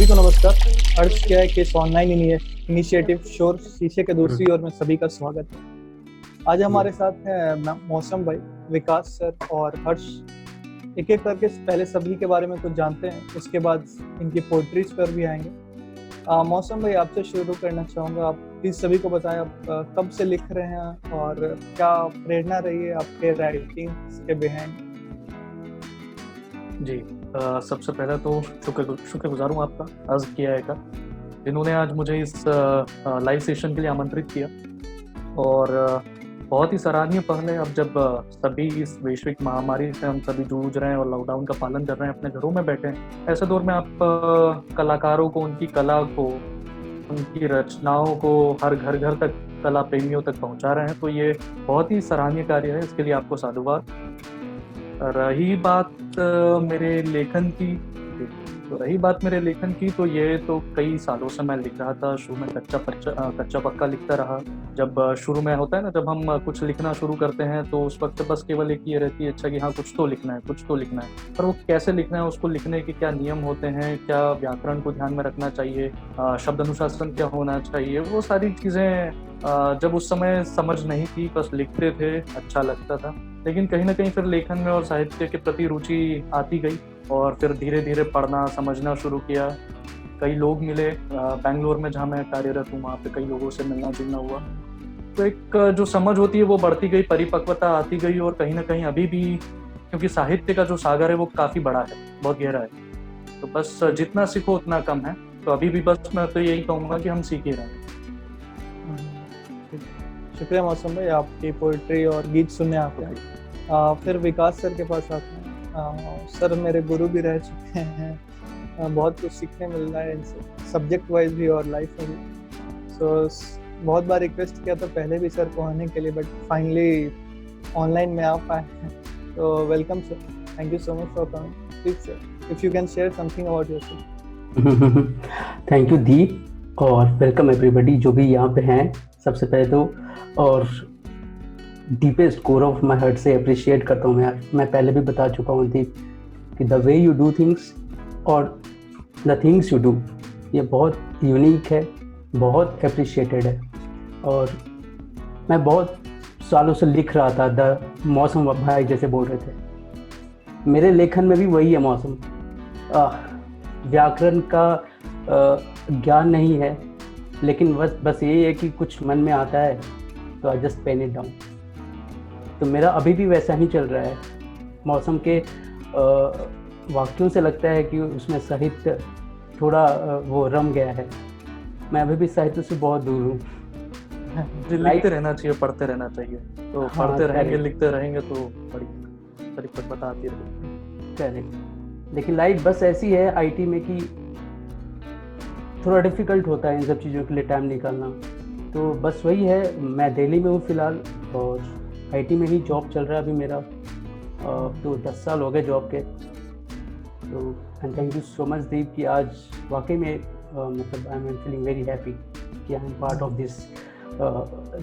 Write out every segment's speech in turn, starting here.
सभी को नमस्कार। अर्थ क्या है कि इस ऑनलाइन इनिशिएटिव शोर शीशे के दूसरी ओर में सभी का स्वागत है। आज हमारे साथ है मौसम भाई, विकास सर और हर्ष। एक एक करके पहले सभी के बारे में कुछ जानते हैं, उसके बाद इनकी पोएट्रीज पर भी आएंगे। मौसम भाई, आपसे शुरू करना चाहूँगा। आप प्लीज सभी को बताएं आप कब से लिख रहे हैं और क्या प्रेरणा रही है आपके राइटिंग के बिहाइंड। जी, सबसे पहले तो शुक्रगुजार हूँ आपका अर्ज किया है का, जिन्होंने आज मुझे इस लाइव सेशन के लिए आमंत्रित किया। और बहुत ही सराहनीय पहल है। अब जब सभी इस वैश्विक महामारी से हम सभी जूझ रहे हैं और लॉकडाउन का पालन कर रहे हैं, अपने घरों में बैठे हैं, ऐसे दौर में आप कलाकारों को, उनकी कला को, उनकी रचनाओं को हर घर घर तक, कला प्रेमियों तक पहुंचा रहे हैं, तो ये बहुत ही सराहनीय कार्य है। इसके लिए आपको साधुवाद। रही बात मेरे लेखन की तो ये तो कई सालों से मैं लिख रहा था। शुरू में कच्चा पक्का लिखता रहा। जब शुरू में होता है ना, जब हम कुछ लिखना शुरू करते हैं तो उस वक्त बस केवल एक ये रहती है, अच्छा कि हाँ कुछ तो लिखना है, पर वो कैसे लिखना है, उसको लिखने के क्या नियम होते हैं, क्या व्याकरण को ध्यान में रखना चाहिए, शब्द अनुशासन क्या होना चाहिए, वो सारी चीज़ें जब उस समय समझ नहीं थी, बस लिखते थे, अच्छा लगता था। लेकिन कहीं ना कहीं फिर लेखन में और साहित्य के प्रति रुचि आती गई और फिर धीरे धीरे पढ़ना समझना शुरू किया। कई लोग मिले बेंगलोर में, जहाँ मैं कार्यरत हूँ, वहाँ पे कई लोगों से मिलना जुलना हुआ। तो एक जो समझ होती है वो बढ़ती गई, परिपक्वता आती गई। और कहीं ना कहीं अभी भी, क्योंकि साहित्य का जो सागर है वो काफ़ी बड़ा है, बहुत गहरा है, तो बस जितना सीखो उतना कम है। तो अभी भी बस मैं तो यही कहूँगा कि हम सीख ही रहे हैं। शुक्रिया मौसम भाई, आपकी पोइट्री और गीत सुनने आते हैं। फिर विकास सर के पास आते हैं। सर मेरे गुरु भी रह चुके हैं। बहुत कुछ सीखने मिल रहा है इनसे, सब्जेक्ट वाइज भी और लाइफ में भी। बहुत बार रिक्वेस्ट किया था पहले भी सर को आने के लिए, बट फाइनली ऑनलाइन में आ पाए हैं। तो welcome sir, thank you so much for coming. Please sir, if you can share something about yourself. Thank you Deep, और वेलकम एवरीबॉडी जो भी यहाँ पे हैं। सबसे पहले तो और deepest core of my heart से अप्रिशिएट करता हूँ मैं पहले भी बता चुका हूँ दीप कि the way you do things और द थिंग्स यू डू, ये बहुत यूनिक है, बहुत अप्रिशिएटेड है। और मैं बहुत सालों से लिख रहा था, द मौसम भाई जैसे बोल रहे थे, मेरे लेखन में भी वही है मौसम। व्याकरण का ज्ञान नहीं है, लेकिन बस यही है कि कुछ मन में आता है तो I just pen it down. तो मेरा अभी भी वैसा ही चल रहा है। मौसम के वाक्यों से लगता है कि उसमें साहित्य थोड़ा वो रम गया है। मैं अभी भी साहित्य से बहुत दूर हूँ। लिखते रहना चाहिए, पढ़ते रहना चाहिए। तो पढ़ते रहेंगे, लिखते रहेंगे तो बड़ी परिपक्वता आती रहेगी। करेक्ट। लेकिन लाइफ बस ऐसी है आईटी में कि थोड़ा डिफ़िकल्ट होता है इन सब चीज़ों के लिए टाइम निकालना। तो बस वही है, मैं दिल्ली में हूँ फ़िलहाल और आईटी में ही जॉब चल रहा है अभी मेरा। तो 10 साल हो गए जॉब के। तो and thank you so much Deep कि आज वाकई में मतलब I am feeling very happy कि I am part of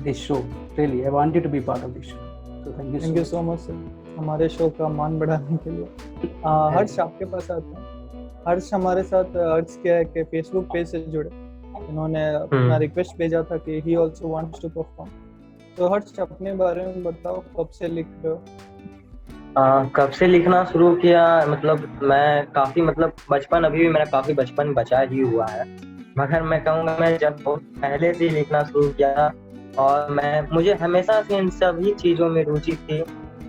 this show. Really I wanted to be part of this show. तो thank you so much sir, हमारे शो का मान बढ़ाने के लिए। हर्ष आपके पास आते हैं। हर्ष हमारे साथ अर्थ क्या है कि फेसबुक पेज से जुड़े, इन्होंने अपना रिक्वेस्ट भेजा था कि he also wants to perform. तो हर्ष अपने बारे में बताओ, कब से लिख रहे हो? कब से लिखना शुरू किया, मतलब मैं काफ़ी, मतलब बचपन, अभी भी मेरा काफ़ी बचपन बचा ही हुआ है, मगर मैं कहूँगा मैं जब बहुत पहले से लिखना शुरू किया। और मुझे हमेशा से इन सभी चीज़ों में रुचि थी।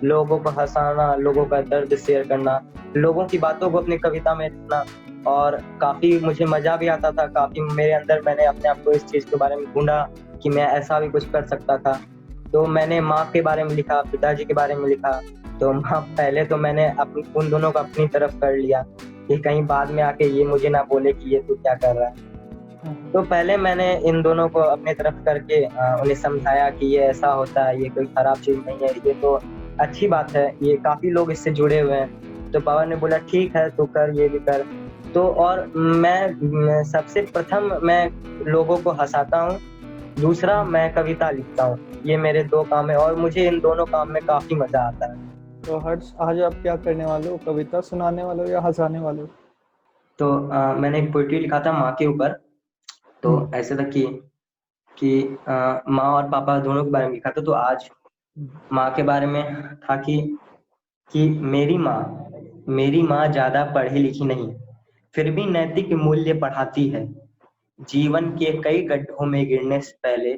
लोगों को हंसाना, लोगों का दर्द शेयर करना, लोगों की बातों को अपनी कविता में लिखना, और काफ़ी मुझे मज़ा भी आता था। काफ़ी मेरे अंदर, मैंने अपने आप को इस चीज़ के बारे में ढूंढा कि मैं ऐसा भी कुछ कर सकता था। तो मैंने माँ के बारे में लिखा, पिताजी के बारे में लिखा। तो माँ, पहले तो मैंने उन दोनों को अपनी तरफ कर लिया कि कहीं बाद में आके ये मुझे ना बोले कि ये तू क्या कर रहा है। तो पहले मैंने इन दोनों को अपनी तरफ करके उन्हें समझाया कि ये ऐसा होता है, ये कोई खराब चीज़ नहीं है, ये तो अच्छी बात है, ये काफ़ी लोग इससे जुड़े हुए हैं। तो बाबा ने बोला ठीक है तू कर, ये भी कर। तो और मैं सबसे प्रथम मैं लोगों को हंसाता हूँ, दूसरा मैं कविता लिखता हूँ। ये मेरे 2 काम है और मुझे इन दोनों काम में काफ़ी मज़ा आता है। तो हर्ष, आज आप क्या करने वाले हो? कविता सुनाने वाले हो या हंसाने वाले हो? तो मैंने एक पोइट्री लिखा था माँ के ऊपर। तो ऐसे था कि माँ और पापा दोनों के बारे में लिखा था। तो आज माँ के बारे में था कि मेरी माँ ज्यादा पढ़ी लिखी नहीं, फिर भी नैतिक मूल्य पढ़ाती है। जीवन के कई गड्ढों में गिरने से पहले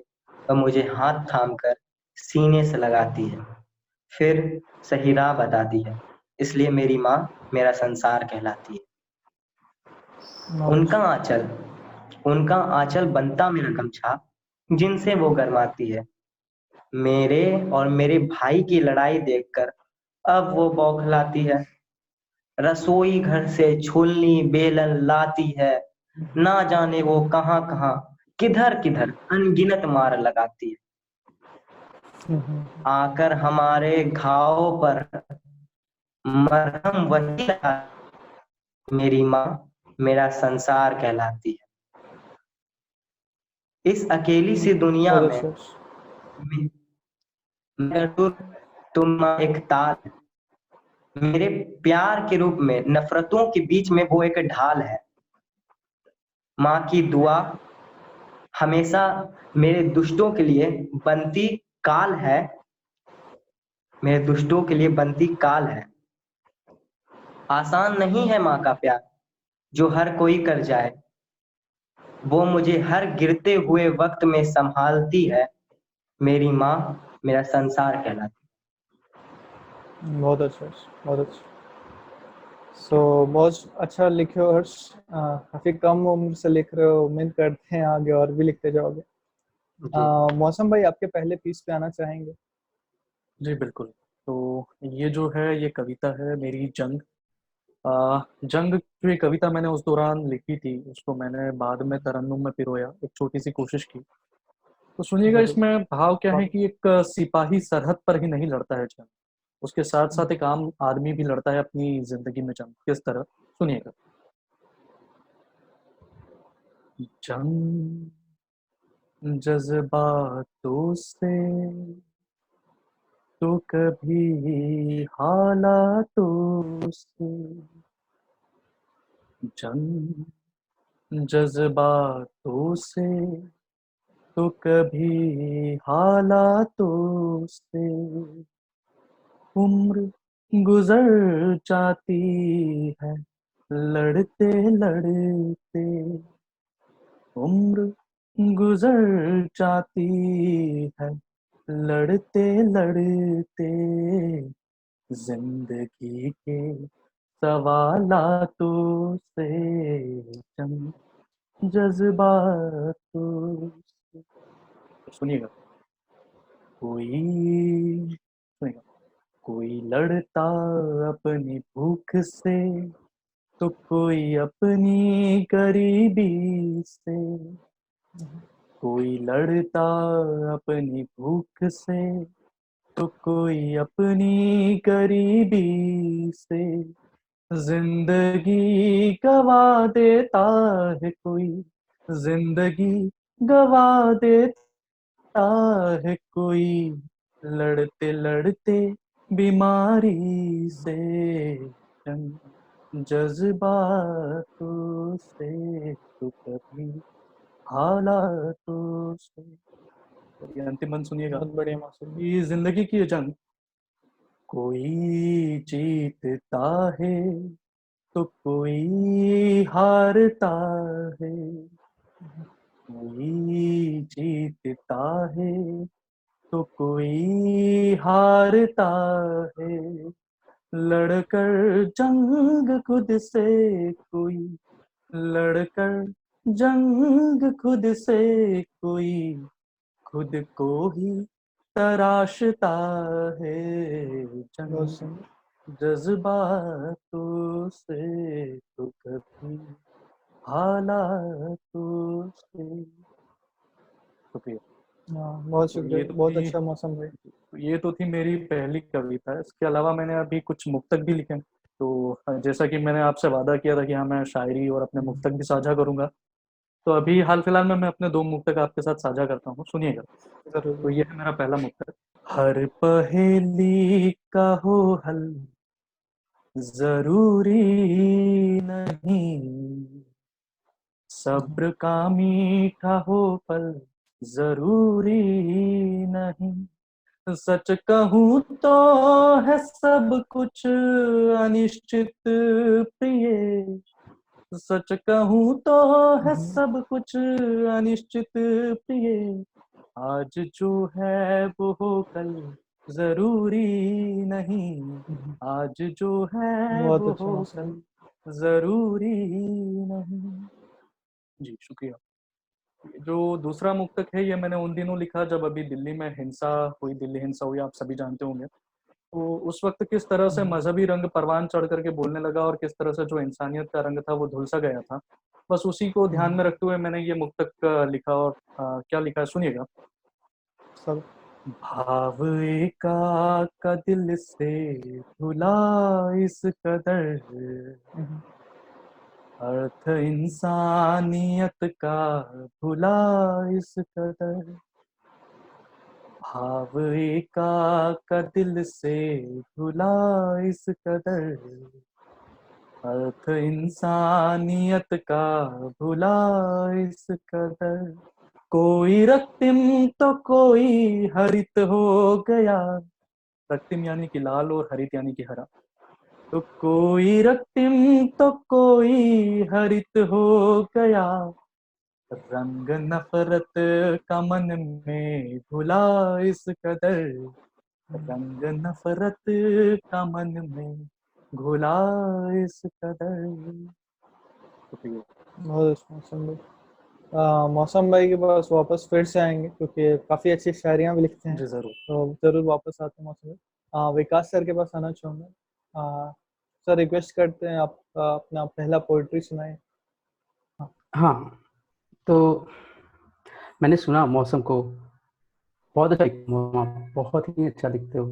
वह मुझे हाथ थाम कर सीने से लगाती है, फिर सही राह बताती है। इसलिए मेरी माँ मेरा संसार कहलाती है। उनका आंचल बनता मेरा गमछा, जिनसे वो गरमाती है। मेरे और मेरे भाई की लड़ाई देखकर अब वो बौखलाती है। रसोई घर से छुलनी बेलन लाती है, ना जाने वो कहाँ कहाँ किधर किधर अनगिनत मार लगाती है। आकर हमारे घावों पर मरहम वही लगा, मेरी माँ मेरा संसार कहलाती है। इस अकेली सी दुनिया बहुत में अच्छा। मेरा तुम माँ एक ताल है। मेरे प्यार के रूप में नफरतों के बीच में वो एक ढाल है। माँ की दुआ हमेशा मेरे दुष्टों के लिए बनती काल है, मेरे दुष्टों के लिए बनती काल है। आसान नहीं है माँ का प्यार जो हर कोई कर जाए, वो मुझे हर गिरते हुए वक्त में संभालती है। मेरी माँ मेरा संसार कहलाती बहुत अच्छा, बहुत अच्छा। बहुत अच्छा लिखे हो हर्ष। काफी कम उम्र से लिख रहे हो, उम्मीद करते हैं आगे और भी लिखते जाओगे। है। जी मौसम भाई, आपके पहले पीस पे आना चाहेंगे? जी, बिल्कुल। तो ये जो है ये कविता है मेरी जंग। जंग जो ये कविता मैंने उस दौरान लिखी थी, उसको मैंने बाद में तरन्नुम में पिरोया, एक छोटी-सी कोशिश की। तो सुनिएगा जरूर। इसमें भाव क्या है कि एक सिपाही सरहद पर ही नहीं लड़ता है जंग, उसके साथ-साथ एक आम आदमी भी लड़ता है अपनी ज़िंदगी में जंग। किस तरह? सुनिएगा। जंग जज़्बातों से तो कभी हालातों से, जंग जज़्बातों से तो कभी हालातों से, उम्र गुज़र जाती है लड़ते-लड़ते, उम्र गुज़र जाती है लड़ते-लड़ते, ज़िंदगी के सवालातों से, जंग जज़्बातों से। तो सुनिएगा। कोई सुनिएगा, कोई लड़ता अपनी भूख से तो कोई अपनी गरीबी से, कोई लड़ता अपनी भूख से तो कोई अपनी गरीबी से, जिंदगी गवा देता है कोई, जिंदगी गवा देता है कोई, लड़ते लड़ते बीमारी से, जंग जज्बातों से तो कभी हालातों से। और ये अंतिम अंत सुनिएगा बहुत बढ़िया मौसम। कि जिंदगी की ये जंग, कोई जीतता है तो कोई हारता है, कोई जीतता है तो कोई हारता है, लड़कर जंग खुद से कोई, लड़कर जंग खुद से कोई, खुद को ही तराशता है, बहुत जंग सुंदर। जज्बातों से तो कभी हालातों से। शुक्रिया। बहुत तो ये शुक्रिया, तो बहुत थी अच्छा मौसम भाई। ये तो थी मेरी पहली कविता। इसके अलावा मैंने अभी कुछ मुक्तक भी लिखे हैं। तो जैसा कि मैंने आपसे वादा किया था कि हाँ, मैं शायरी और अपने मुक्तक भी साझा करूंगा। तो अभी हाल फिलहाल में मैं अपने 2 मुक्तक आपके साथ साझा करता हूँ, सुनिएगा। तो जरूर। ये है मेरा पहला मुक्तक। हर पहेली का हो हल ज़रूरी नहीं, सब्र का मीठा हो पल जरूरी नहीं, सच कहूँ तो है सब कुछ अनिश्चित प्रिय, सच कहूँ तो है सब कुछ अनिश्चित प्रिय, आज जो है वो हो कल जरूरी नहीं, आज जो है बहुत वो अच्छा हो मौसम। कल जरूरी नहीं। जी शुक्रिया। जो दूसरा मुक्तक है ये मैंने उन दिनों लिखा जब अभी दिल्ली में हिंसा हुई, दिल्ली हिंसा हुई, आप सभी जानते होंगे। तो उस वक्त किस तरह से मजहबी रंग परवान चढ़ करके बोलने लगा और किस तरह से जो इंसानियत का रंग था वो धुल सा गया था, बस उसी को ध्यान में रखते हुए मैंने ये मुक्तक लिखा। और क्या लिखा है सुनिएगा। सब भाव एका का दिल से धुला इस कदर, अर्थ इंसानियत का भुला इस कदर, भाव एका का दिल से भुला इस कदर, अर्थ इंसानियत का भुला इस कदर, कोई रक्तिम तो कोई हरित हो गया, रक्तिम यानी कि लाल और हरित यानी कि हरा, तो कोई रक्तिम तो कोई हरित हो गया, रंग नफरत का मन में घुला इस कदर, रंग नफरत का मन में घुला इस कदर। बहुत अच्छा मौसम भाई। मौसम भाई के पास वापस फिर से आएंगे क्योंकि काफ़ी अच्छी शायरियाँ भी लिखते हैं, जी जरूर। तो ज़रूर वापस आते हैं मौसम भाई। विकास सर के पास आना चाहूँगा। सर रिक्वेस्ट करते हैं आप अपना पहला पोइट्री सुनाएं। हाँ, तो मैंने सुना मौसम को, बहुत अच्छा लिखते हो आप, बहुत ही अच्छा लिखते हो।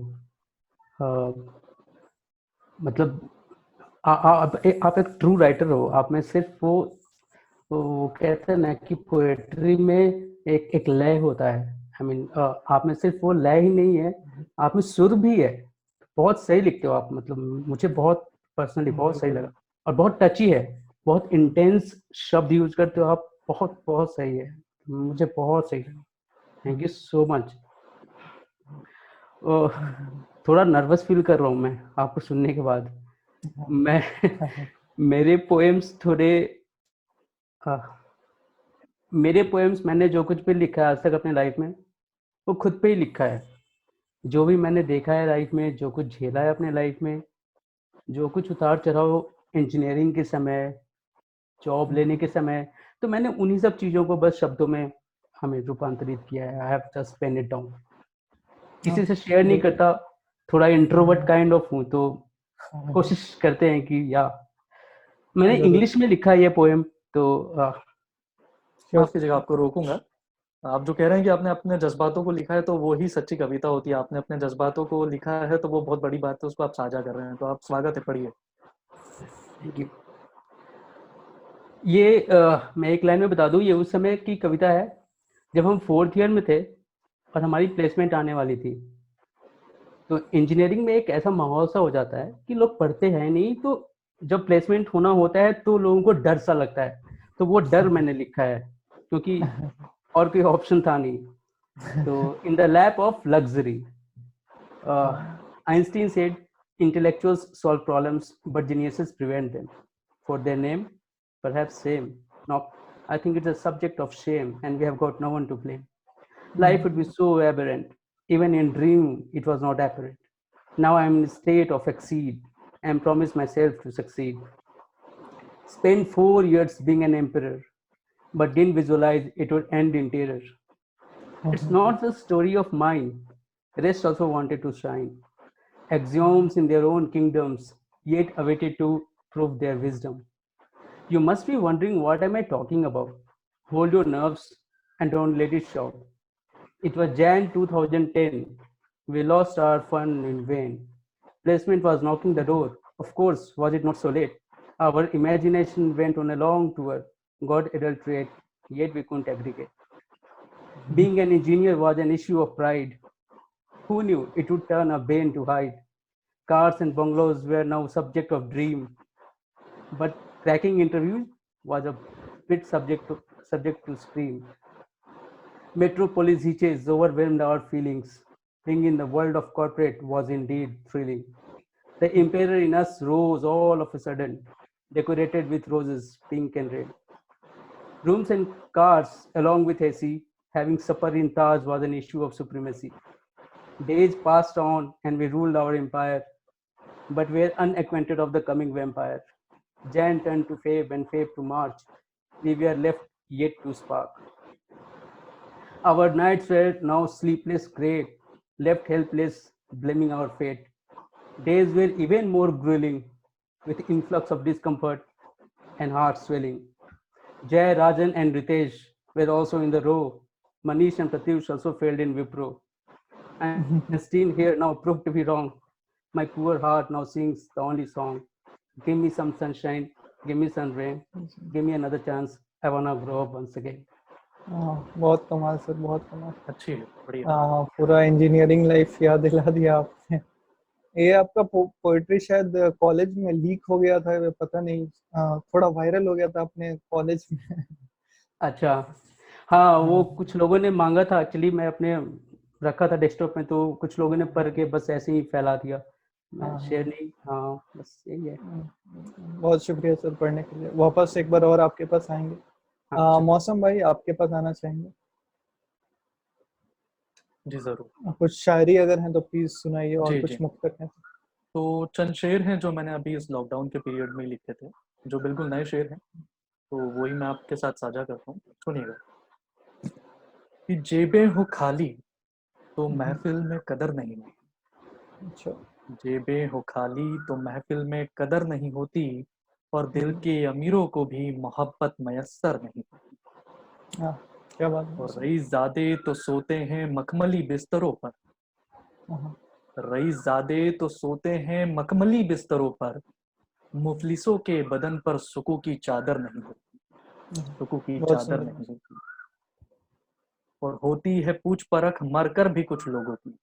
मतलब आप एक ट्रू राइटर हो। आप में सिर्फ वो कहते हैं ना कि पोएट्री में एक लय होता है। आई मीन आप में सिर्फ वो लय ही नहीं है, आप में सुर भी है। बहुत सही लिखते हो आप, मतलब मुझे बहुत पर्सनली बहुत सही लगा, और बहुत टची है, बहुत इंटेंस शब्द यूज करते हो आप, बहुत बहुत सही है, मुझे बहुत सही लगा। Thank you so much. थोड़ा नर्वस फील कर रहा हूँ मैं आपको सुनने के बाद। मैं मेरे पोएम्स थोड़े मेरे पोएम्स, मैंने जो कुछ भी लिखा है आज तक अपने लाइफ में, वो खुद पे ही लिखा है। जो भी मैंने देखा है लाइफ में, जो कुछ झेला है अपने लाइफ में, जो कुछ उतार चढ़ाव इंजीनियरिंग के समय, जॉब लेने के समय, तो मैंने उन्हीं सब चीज़ों को बस शब्दों में हमें रूपांतरित किया है। I have just pen it down. किसी से शेयर नहीं करता, थोड़ा इंट्रोवर्ट काइंड ऑफ हूँ, तो कोशिश करते हैं कि या मैंने इंग्लिश में लिखा है ये पोएम, तो माफ कीजिएगा, आपको रोकूंगा। आप जो कह रहे हैं कि आपने अपने जज्बातों को लिखा है, तो वो ही सच्ची कविता होती है। आपने अपने जज्बातों को लिखा है तो वो बहुत बड़ी बात है, उसको आप साझा कर रहे हैं, तो आप स्वागत है, पढ़िए। Thank you. ये मैं एक लाइन में बता दूं, ये उस समय की कविता है जब हम 4th ईयर में थे और हमारी प्लेसमेंट आने वाली थी। तो इंजीनियरिंग में एक ऐसा माहौल सा हो जाता है कि लोग पढ़ते हैं नहीं, तो जब प्लेसमेंट होना होता है तो लोगों को डर सा लगता है। तो वो डर मैंने लिखा है, क्योंकि और कोई ऑप्शन था नहीं। तो in the lap of luxury, Einstein said, intellectuals solve problems but geniuses prevent them. For their name, perhaps same. No, I think it's a subject of shame, and we have got no one to blame. Life would be so aberrant. Even in dream, it was not apparent. Now I am in a state of exceed and promise myself to succeed. Spent 4 years being an emperor, but didn't visualize it would end in terror. It's not the story of mine. Rest also wanted to shine. Axioms in their own kingdoms, yet awaited to prove their wisdom. You must be wondering, what am I talking about? Hold your nerves and don't let it shout. It was Jan 2010. We lost our fun in vain. Placement was knocking the door. Of course, was it not so late? Our imagination went on a long tour, got adulterate, yet we couldn't aggregate. Being an engineer was an issue of pride. Who knew it would turn a bane to hide? Cars and bungalows were now subject of dream, but cracking interviews was a fit subject to scream. Metropolis hitches overwhelmed our feelings. Being in the world of corporate was indeed thrilling. The emperor in us rose all of a sudden, decorated with roses, pink and red. Rooms and cars, along with AC, having supper in Taj was an issue of supremacy. Days passed on and we ruled our empire, but were unacquainted of the coming vampire. Jan turned to Feb and Feb to March. We were left yet to spark. Our nights were now sleepless, grey, left helpless, blaming our fate. Days were even more grueling, with influx of discomfort and heart swelling. Jay, Rajan, and Ritesh were also in the row. Manish and Pratyush also failed in Wipro. And Christine here now proved to be wrong. My poor heart now sings the only song. Give me some sunshine, give me some rain, give me another chance. I wanna grow up once again. बहुत कमाल sir, बहुत कमाल। अच्छी है, बढ़िया। पूरा engineering life याद दिला दिया आपने। ये आपका पोएट्री शायद कॉलेज में लीक हो गया था, पता नहीं, थोड़ा वायरल हो गया था अपने कॉलेज में। अच्छा, हाँ, वो कुछ लोगों ने मांगा था। एक्चुअली मैं अपने रखा था डेस्कटॉप में, तो कुछ लोगों ने पढ़ के बस ऐसे ही फैला दिया, मैं शेयर नहीं। हाँ, बस यही है। बहुत शुक्रिया सर पढ़ने के लिए। वापस एक बार और आपके पास आएंगे। मौसम भाई, आपके पास आना चाहेंगे? जी जरूर। कुछ शायरी अगर हैं तो प्लीज सुनाइए, और जी, कुछ जी। मुक्तक हैं तो चंद शेर हैं जो मैंने अभी इस लॉकडाउन के पीरियड में लिखे थे, जो बिल्कुल नए शेर हैं, तो वही मैं आपके साथ साझा करता हूँ। सुनिएगा। कि जेबें हो खाली तो महफिल में कदर नहीं होती। अच्छा, जेबें हो खाली तो महफिल में कदर नहीं होती, और दिल के अमीरों को भी मोहब्बत मयस्सर नहीं होती। हाँ, क्या बात है। और रईसज़ादे तो सोते हैं मखमली बिस्तरों पर। रईसज़ादे तो सोते हैं मखमली बिस्तरों पर, मुफलिसों के बदन पर सुकू की चादर नहीं होती। सुकू की बहुत चादर सुंदर। नहीं होती। और होती है पूछ परख मरकर भी कुछ लोगों की।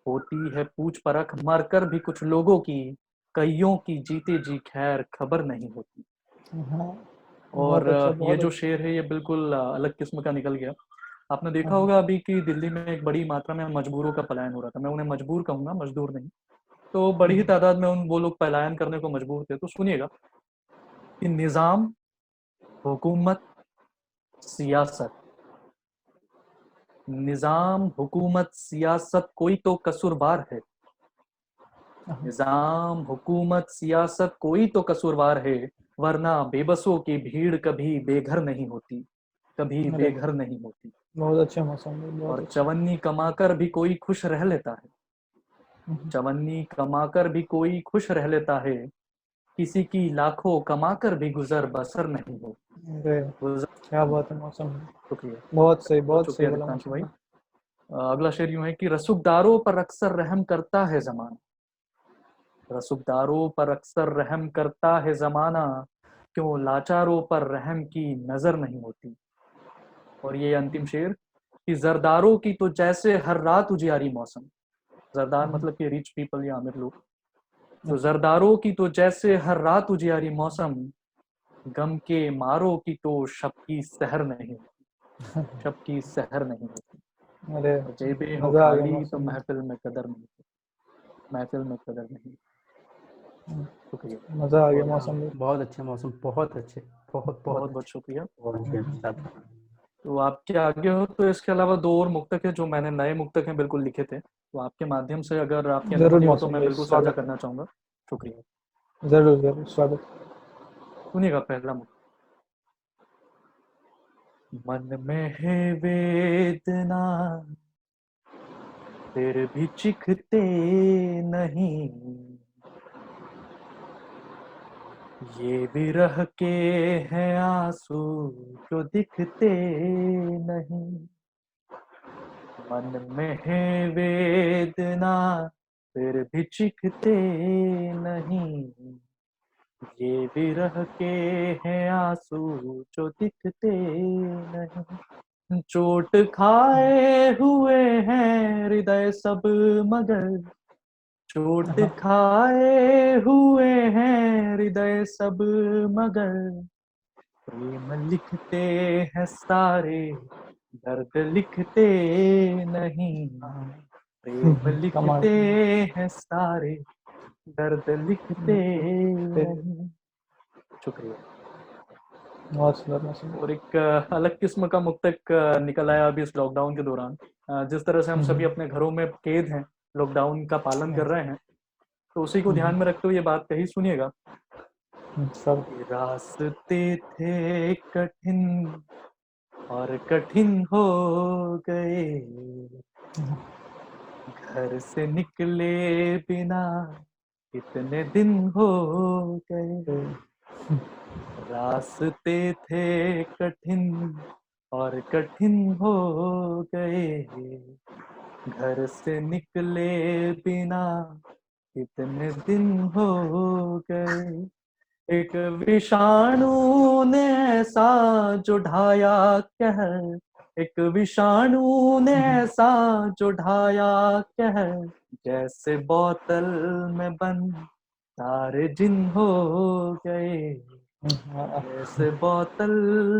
होती है पूछ परख मरकर भी कुछ लोगों की, कईयों की जीते जी खैर खबर नहीं होती। हाँ, और बहुत अच्छा, ये बहुत जो अच्छा। शेर है ये बिल्कुल अलग किस्म का निकल गया। आपने देखा होगा अभी कि दिल्ली में एक बड़ी मात्रा में मजबूरों का पलायन हो रहा था। मैं उन्हें मजबूर कहूँगा, मजदूर नहीं। तो बड़ी ही तादाद में वो लोग पलायन करने को मजबूर थे। तो सुनिएगा कि निज़ाम, हुकूमत, सियासत, निज़ाम, हुकूमत, सियासत कोई तो कसूरवार है। निज़ाम, हुकूमत, सियासत कोई तो कसूरवार है, वरना बेबसों की भीड़ कभी बेघर नहीं होती, कभी अरे, बेघर नहीं होती। बहुत अच्छा मौसम है, बहुत और अच्छा। चवन्नी कमाकर भी कोई खुश रह लेता है। चवन्नी कमाकर भी कोई खुश रह लेता है, किसी की लाखों कमाकर भी गुजर बसर नहीं हो। अरे, क्या बात है मौसम है। शुक्रिया, बहुत सही, बहुत बहुत सही शुक्रिया बोला दीपांशु मौसम भाई। भाई। अगला शेर यूं है कि रसूखदारों पर अक्सर रहम करता है जमाना। रसूखदारों पर अक्सर रहम करता है जमाना, क्यों लाचारों पर रहम की नजर नहीं होती। और ये अंतिम शेर कि जरदारों की तो जैसे हर रात उजियारी मौसम। जरदार मतलब कि रिच पीपल या अमीर लोग। तो जरदारों की तो जैसे हर रात उजियारी मौसम, गम के मारों की तो शब की सहर नहीं होती। शब की सहर नहीं होती। अरे, और जेबें हो मजा आ गया खाली तो मौसम में। महफिल में कदर नहीं होती। महफिल में कदर नहीं। शुक्रिया, मजा आ गया बहुत मौसम में। बहुत अच्छे मौसम, बहुत अच्छे, बहुत बहुत बहुत बहुत अच्छे। शुक्रिया। बहुत तो आपके आगे हो तो इसके अलावा दो और मुक्तक है जो मैंने नए मुक्तक हैं बिल्कुल लिखे थे, तो आपके माध्यम से अगर आपकी जरूर अनुमति हो तो मौसम मैं भाई, बिल्कुल साझा स्वागत करना चाहूँगा। शुक्रिया। है। जरूर जरूर, स्वागत। सुनिएगा पहला मुक्तक। मन में है वेदना फिर भी चिखते नहीं, ये विरह के हैं आंसू जो दिखते नहीं। मन में है वेदना फिर भी चिखते नहीं, ये विरह के हैं आंसू जो दिखते नहीं। चोट खाए हुए हैं हृदय सब मगर, चोट खाए हुए हैं हृदय सब मगर, प्रेम लिखते हैं सारे, दर्द लिखते नहीं। प्रेम कमाल। लिखते हैं सारे, दर्द लिखते नहीं। शुक्रिया। बहुत सुंदर, बहुत सुंदर। और एक अलग किस्म का मुक्तक निकल आया अभी इस लॉकडाउन के दौरान। जिस तरह से हम सभी अपने घरों में कैद हैं, लॉकडाउन का पालन कर रहे हैं, तो उसी को ध्यान में रखते हुए ये बात कही, सुनिएगा। सब कि रास्ते थे कठिन और कठिन हो गए, घर से निकले बिना कितने दिन हो गए। रास्ते थे कठिन और कठिन हो गए, घर से निकले बिना कितने दिन हो गए। एक विषाणु ने ऐसा जो ढाया कहर, एक विषाणु ने ऐसा जो ढाया कहर, जैसे बोतल में बंद सारे जिन हो गए। जैसे बोतल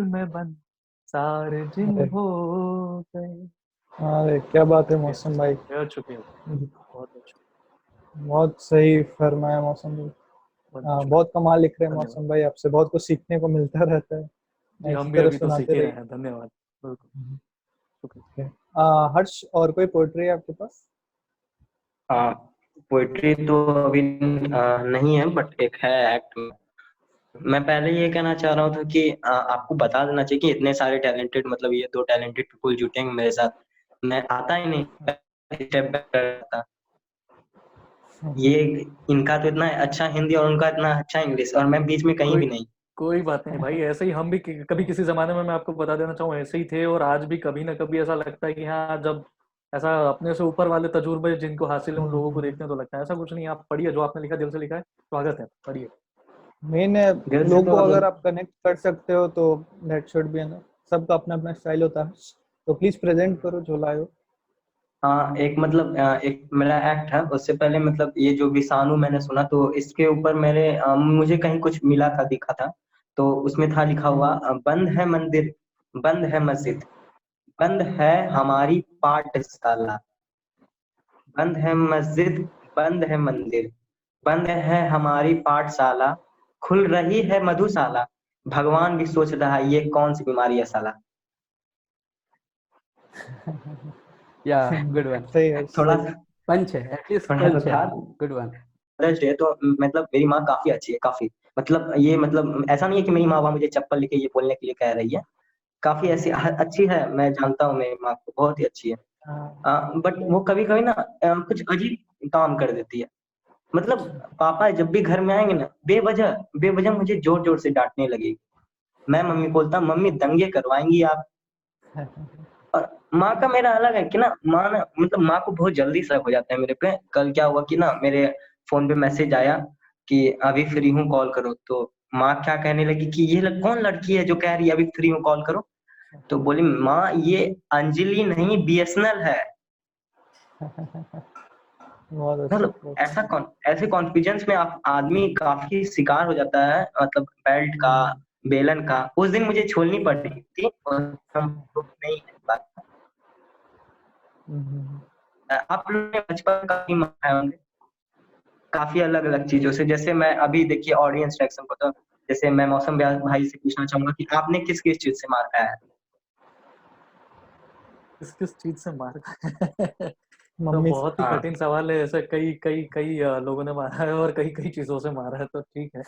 में बंद सारे जिन हो गए। अरे क्या बात है मौसम भाई, बहुत शुक्रिया, बहुत बहुत शुक्रिया, बहुत सही फरमाया मौसम भाई। बहुत बहुत कमाल लिख रहे हैं धन्यवाद। मौसम भाई, आपसे बहुत कुछ सीखने को मिलता रहता है। जी, इसी हम भी तरह अभी तो सीख सुनाते ही रहे रहिए। हैं। धन्यवाद, बिल्कुल, शुक्रिया। हर्ष, और कोई पोएट्री है आपके पास? पोइट्री तो अभी नहीं है, बट एक है एक्ट में। मैं पहले ये कहना चाह रहा था कि आपको बता देना चाहिए कि इतने सारे टैलेंटेड, मतलब ये 2 टैलेंटेड पीपल जुटेंगे मेरे साथ, मैं आता ही नहीं, स्टेप बैक करता। ये इनका तो इतना अच्छा हिंदी और उनका इतना अच्छा इंग्लिश, और मैं बीच में कहीं कोई भी नहीं। कोई बात नहीं भाई, ऐसे ही हम भी कभी किसी ज़माने में, मैं आपको बता देना चाहूँ, ऐसे ही थे, और आज भी कभी ना कभी ऐसा लगता है कि हाँ, जब ऐसा अपने से ऊपर वाले तजुर्बे जिनको हासिल है उन लोगों को देखते हैं तो लगता है। ऐसा कुछ नहीं है, आप पढ़िए, जो आपने लिखा दिल से लिखा है, स्वागत है, पढ़िए। मेन है दिल से लोगों तो को अगर मतलब आप कनेक्ट कर सकते हो तो दैट शुड बी एनफ। सबका अपना अपना स्टाइल होता है, तो प्लीज प्रेजेंट करो जो लाए हो। हाँ, एक मतलब एक मेरा एक्ट है, उससे पहले मतलब ये जो विषाणु मैंने सुना, तो इसके ऊपर मुझे कहीं कुछ मिला था, दिखा था। तो उसमें था लिखा हुआ, बंद है मंदिर, बंद है मस्जिद, बंद है हमारी पाठशाला, बंद है मस्जिद, बंद है मंदिर, बंद है हमारी पाठशाला, खुल रही है मधुशाला, भगवान भी सोच रहा है ये कौन सी बीमारी है साला। या गुड वन। सही है, थोड़ा सही। सा पंच है, एटलीस्ट थोड़ा सा पंच है। था। Good one. मदर्स डे तो मतलब मेरी माँ काफी अच्छी है, काफी, मतलब ये मतलब ऐसा नहीं है कि मेरी माँ वहाँ मुझे चप्पल लेके ये बोलने के लिए कह रही है, काफी ऐसी अच्छी है, मैं जानता हूँ मेरी माँ को, बहुत ही अच्छी है। हाँ, बट वो कभी कभी ना कुछ अजीब काम कर देती है। मतलब पापा जब भी घर में आएंगे ना, बेवजह बेवजह मुझे जोर जोर से डांटने लगेगी। मैं मम्मी को बोलता, मम्मी दंगे करवाएंगी आप। और माँ का मेरा अलग है कि ना, माँ ना मतलब माँ को बहुत जल्दी शक हो जाता है मेरे पे। कल क्या हुआ कि ना, मेरे फोन पे मैसेज आया कि अभी फ्री हूँ कॉल करो, तो माँ क्या कहने लगी कि ये कौन लड़की है जो कह रही है अभी फ्री हूँ कॉल करो। तो बोली, माँ ये अंजलि नहीं बीएसएनएल है। बहुत अच्छा, मतलब बहुत अच्छा। ऐसे कॉन्फ्यूजन्स में आप आदमी काफी शिकार हो जाता है, मतलब बेल्ट का, बेलन का। उस दिन मुझे छोलनी पड़ रही थी, और हम लोग नहीं है बात। आप लोगों ने बचपन काफी मनाए होंगे, काफी अलग अलग चीजों से। जैसे मैं अभी देखिए ऑडियंस रिएक्शन को, तो जैसे मैं मौसम भाई से पूछना चाहूंगा कि आपने किस किस चीज से मार खाया है। किस किस चीज से मार तो मम्मी से। बहुत ही हाँ, कठिन सवाल है। ऐसे कई कई कई लोगों ने मारा है और कई कई चीजों से मारा है, तो ठीक है।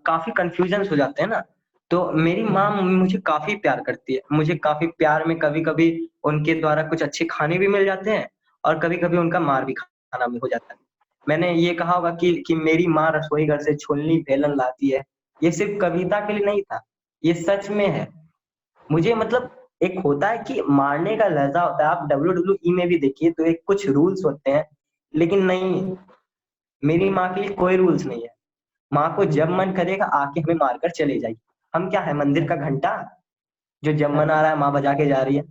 काफी कंफ्यूजन हो जाते हैं ना। तो मेरी माँ मुझे काफी प्यार करती है, मुझे काफी प्यार में कभी कभी उनके द्वारा कुछ अच्छे खाने भी मिल जाते हैं, और कभी कभी उनका मार भी खाना भी हो जाता है। मैंने ये कहा होगा कि मेरी माँ रसोई घर से छोलनी बेलन लाती है, ये सिर्फ कविता के लिए नहीं था, ये सच में है। मुझे मतलब एक होता है कि मारने का लहजा होता है, आप WWE में भी देखिए तो एक कुछ रूल्स होते हैं, लेकिन नहीं, मेरी माँ के लिए कोई रूल्स नहीं है। माँ को जब मन करेगा आके हमें मारकर चले जाएगी। हम क्या है, मंदिर का घंटा जो जब मन आ रहा है माँ बजा के जा रही है।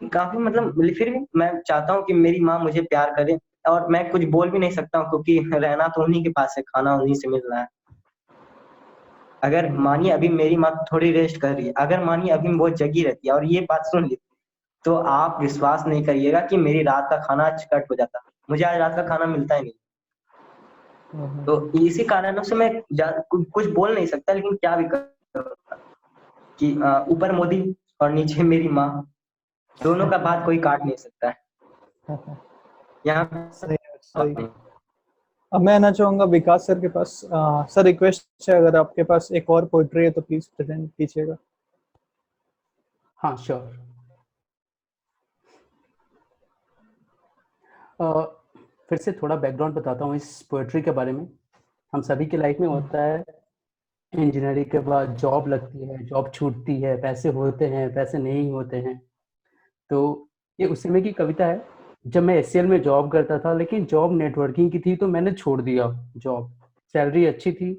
काफी मतलब फिर भी मैं चाहता हूँ कि मेरी माँ मुझे प्यार करे, और मैं कुछ बोल भी नहीं सकता हूँ क्योंकि रहना तो उन्हीं के पास है, खाना उन्हीं से मिल रहा है। अगर मानिए अभी मेरी माँ थोड़ी रेस्ट कर रही है, अगर मानिए अभी वो जगी रहती है और ये बात सुन ली, तो आप विश्वास नहीं करिएगा कि मेरी रात का खाना आज कट हो जाता। मुझे आज रात का खाना मिलता ही नहीं। तो इसी कारणों से मैं कुछ बोल नहीं सकता, लेकिन क्या भी कर सकता कि ऊपर मोदी और नीचे मेरी माँ, दोनों का बात कोई काट नहीं सकता है। यहाँ सही सही। अब मैं आना चाहूंगा विकास सर के पास। सर रिक्वेस्ट है, अगर आपके पास एक और पोइट्री है तो प्लीज प्रेजेंट कीजिएगा। हाँ श्योर। फिर से थोड़ा बैकग्राउंड बताता हूँ इस पोएट्री के बारे में। हम सभी की लाइफ में होता है, इंजीनियरिंग के बाद जॉब लगती है, जॉब छूटती है, पैसे होते हैं, पैसे नहीं होते हैं। तो ये उस समय की कविता है, जब मैं एचसीएल में जॉब करता था, लेकिन जॉब नेटवर्किंग की थी तो मैंने छोड़ दिया जॉब। सैलरी अच्छी थी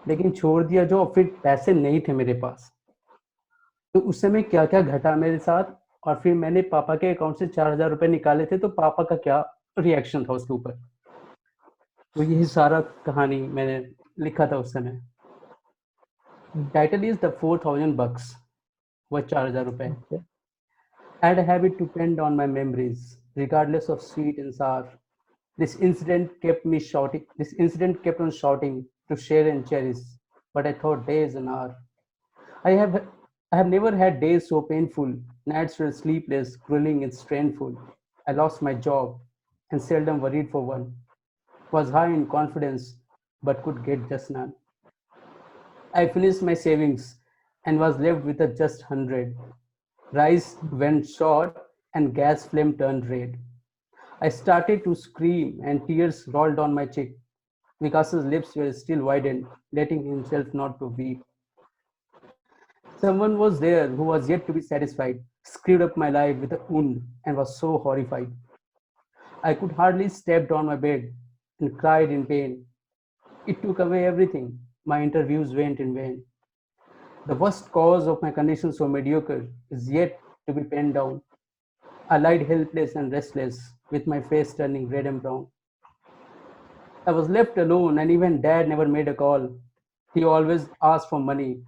लेकिन छोड़ दिया जॉब, फिर पैसे नहीं थे मेरे पास। तो उस समय क्या क्या घटा मेरे साथ, और फिर मैंने पापा के अकाउंट से 4,000 रुपए निकाले थे, तो पापा का क्या रिएक्शन था उसके ऊपर। तो यही सारा कहानी मैंने लिखा था उस समय। टाइटल इज द 4,000 bucks, वह 4,000 रुपए। I had a habit to depend on my memories, regardless of sweet and sour. This incident kept me shouting. This incident kept on shouting to share and cherish, but I thought days and hours. I have I have never had days so painful. Nights were sleepless, grueling and strainful. I lost my job and seldom worried for one. Was high in confidence, but could get just none. I finished my savings and was left with a just 100. Rice went short and gas flame turned red. I started to scream and tears rolled down my cheek. Vikas's lips were still widened, letting himself not to weep. Someone was there who was yet to be satisfied, screwed up my life with a wound, and was so horrified. I could hardly step down my bed and cried in pain. It took away everything. My interviews went in vain. The worst cause of my condition so mediocre is yet to be penned down. I lied helpless and restless, with my face turning red and brown. I was left alone, and even Dad never made a call. He always asked for money,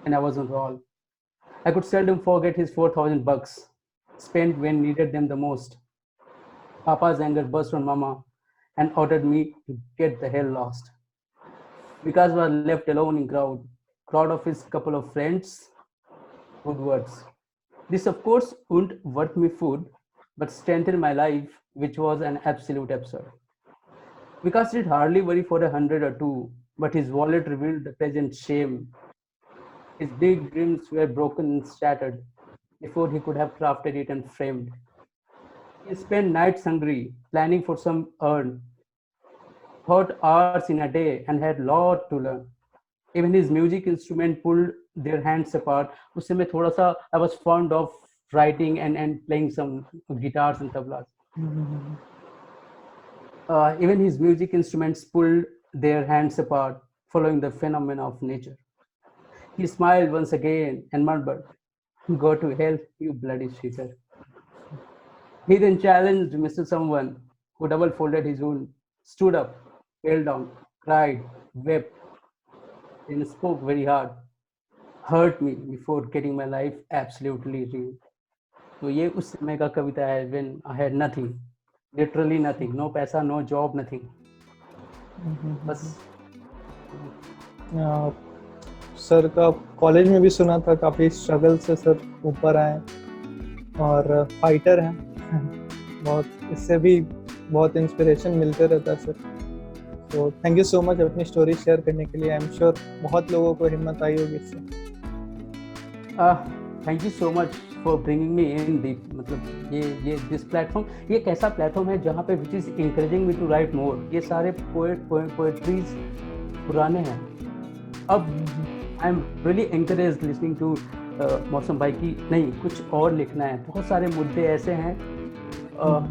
and I wasn't all. I could seldom forget his 4,000 bucks, spent when needed them the most. Papa's anger burst on Mama and ordered me to get the hell lost. Vikas was left alone in crowd of his couple of friends. Good words. This, of course, wouldn't worth me food, but strengthened my life, which was an absolute absurd. Vikas did hardly worry for 100 or two, but his wallet revealed the present shame. His big dreams were broken and shattered before he could have crafted it and framed. He spent nights hungry, planning for some earn, thought hours in a day, and had lot to learn. Even his music instrument pulled their hands apart. उस समय थोड़ा सा I was fond of writing and playing some guitars and tablas. Even his music instruments pulled their hands apart, following the phenomena of nature. He smiled once again and murmured, "Go to hell, you bloody cheater." He then challenged Mr. Someone, who double folded his wound, stood up, fell down, cried, wept, then spoke very hard, hurt me before getting my life absolutely ruined. तो ये उस समय का कविता है, when I had nothing, literally nothing, no पैसा, no job, nothing. बस sir का college में भी सुना था, काफ़ी स्ट्रगल से सर ऊपर आए और फाइटर हैं बहुत, इससे भी बहुत इंस्पिरेशन मिलते रहता है सर। तो थैंक यू सो मच अपनी स्टोरी शेयर करने के लिए। आई एम श्योर बहुत लोगों को हिम्मत आई होगी इससे। Thank you so much for bringing me in the, मतलब ये दिस प्लेटफॉर्म, ये एक ऐसा प्लेटफॉर्म है जहाँ पे which is encouraging me to write more. ये सारे पोएट्रीज पुराने हैं। अब I am really encourage listening to Mausam भाई की, नहीं कुछ और लिखना है। बहुत सारे मुद्दे ऐसे हैं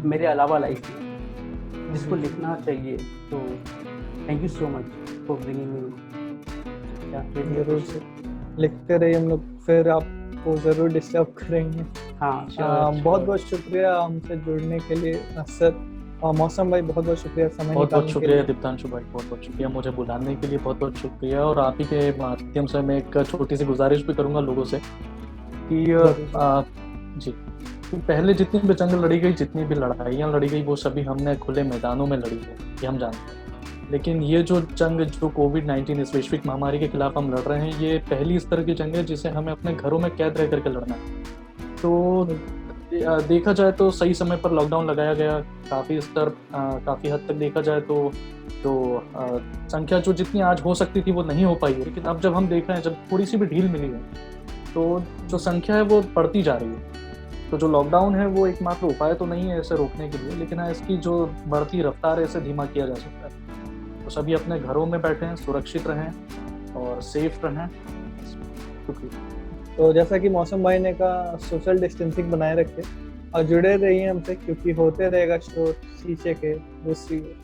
मेरे अलावा लाइफ में जिसको लिखना चाहिए। तो thank you so much for bringing मी। जरूर सर, लिखते रहिए, हम लोग फिर आपको ज़रूर डिस्टर्ब करेंगे। हाँ, बहुत बहुत शुक्रिया हमसे जुड़ने के लिए सर। मौसम भाई बहुत बहुत शुक्रिया समय बहुत बहुत निकालने के शुक्रिया लिए। दीप्तांशु भाई, बहुत बहुत शुक्रिया मुझे बुलाने के लिए, बहुत बहुत शुक्रिया। और आप ही के माध्यम से मैं एक छोटी सी गुजारिश भी करूंगा लोगों से कि जी, कि पहले जितनी भी जंग लड़ी गई, जितनी भी लड़ाइयाँ लड़ी गई, वो सभी हमने खुले मैदानों में लड़ी है, ये हम जानते हैं। लेकिन ये जो जंग, जो कोविड-19 इस वैश्विक महामारी के खिलाफ हम लड़ रहे हैं, ये पहली इस तरह की जंग है जिसे हमें अपने घरों में कैद रह करके लड़ना है। तो देखा जाए तो सही समय पर लॉकडाउन लगाया गया, काफ़ी हद तक देखा जाए तो संख्या जो जितनी आज हो सकती थी वो नहीं हो पाई है। लेकिन अब जब हम देख रहे हैं, जब थोड़ी सी भी ढील मिली है, तो जो संख्या है वो बढ़ती जा रही है। तो जो लॉकडाउन है वो एकमात्र उपाय तो नहीं है इसे रोकने के लिए, लेकिन हाँ, इसकी जो बढ़ती रफ्तार है इसे धीमा किया जा सकता है। तो सभी अपने घरों में बैठें, सुरक्षित रहें और सेफ रहें। शुक्रिया। तो जैसा कि मौसम भाई ने कहा, सोशल डिस्टेंसिंग बनाए रखें और जुड़े रहिए हमसे, क्योंकि होते रहेगा शोर शीशे के दूसरी ओर।